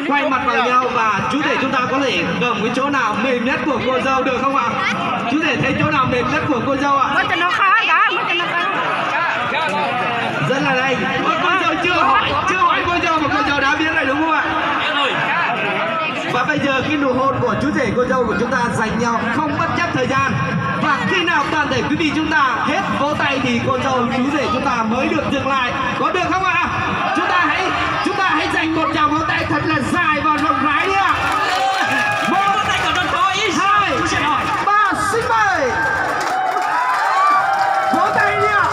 quay mặt vào nhau và chú rể chúng ta có thể cầm cái chỗ nào mềm nhất của cô dâu được không ạ? Chú rể thấy chỗ nào mềm nhất của cô dâu ạ? Rất là đây. Cô dâu chưa hỏi cô dâu mà cô dâu đã biết rồi đúng không ạ? Và bây giờ cái nụ hôn của chú rể cô dâu của chúng ta dành nhau không bất chấp thời gian. Và khi nào toàn thể quý vị chúng ta hết vỗ tay thì cô dâu chú rể chúng ta mới được dừng lại. Có được không ạ? Chúng ta hãy dành một tràng vỗ tay thật là dài và rộng rãi đi ạ. Một, hai, ba, xin mời. Vỗ tay đi ạ.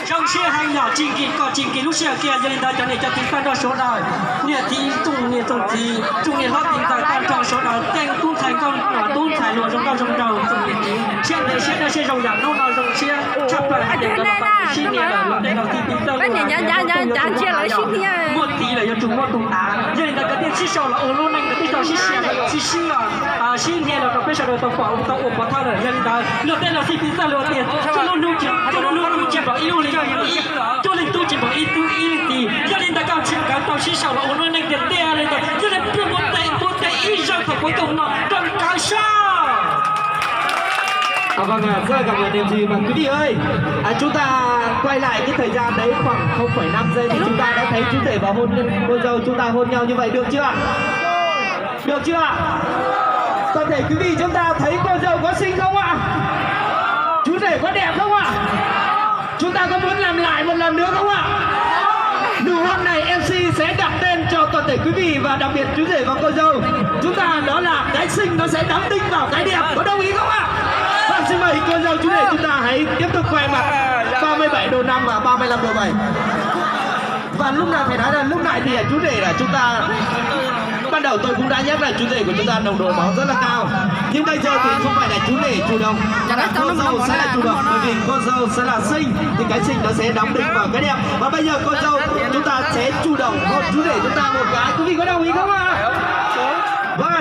Trong xe hàng nhỏ trình kỳ lúc xe kia cho nên ta cho nên cho tính quan trọng số nào nè thì trung nè lót tính ta quan trọng số nào tên tu thành công tu thành luôn trong cao trong đầu xe này xe rồng giảm nông nào rồng xe chắp lại hai điểm là xin nè là đây là tính tơ một tí là cho chúng một tụng đá cho nên ta cái tiền sau là ở luôn anh cái tiền xí xe là xí là xin nè là cái bây giờ tàu ổ thao rồi cho nên ta lượt đây là xí tính ra lượt tiền cho nó nuôi chèn vào yêu lý cho nên tôi chỉ bảo ít thì cho nên ta cao chuyện cả tàu xí sau là ổ luôn anh tiền tiền này cho nên một tay ít ra khỏi cuối cùng nó còn cao sao. Vâng ạ, rất là cảm ơn MC. Và quý vị ơi, chúng ta quay lại cái thời gian đấy khoảng 0,5 giây thì chúng ta đã thấy chú rể và cô dâu chúng ta hôn nhau như vậy, được chưa ạ? Được chưa ạ? Toàn thể quý vị chúng ta thấy cô dâu có xinh không ạ? Chú rể có đẹp không ạ? Chúng ta có muốn làm lại một lần nữa không ạ? Nụ hôn này MC sẽ đặt tên cho toàn thể quý vị và đặc biệt chú rể và cô dâu. Chúng ta đó là cái xinh nó sẽ đóng đinh vào cái đẹp, có đồng ý không ạ? Vâng, xin mời cô dâu chú rể chúng ta hãy tiếp tục quay mặt 37 độ 5 và 35 độ 7. Và lúc nào phải nói là lúc này thì chú rể là chúng ta ban đầu tôi cũng đã nhắc là chú rể của chúng ta nồng độ máu rất là cao, nhưng bây giờ thì không phải là chú rể chủ động mà là cô dâu sẽ là chủ động, bởi vì cô dâu sẽ là xinh thì cái xinh nó sẽ đóng đinh vào cái đẹp. Và bây giờ cô dâu chúng ta sẽ chủ động hôn chú rể chúng ta một cái, quý vị có đồng ý không ạ?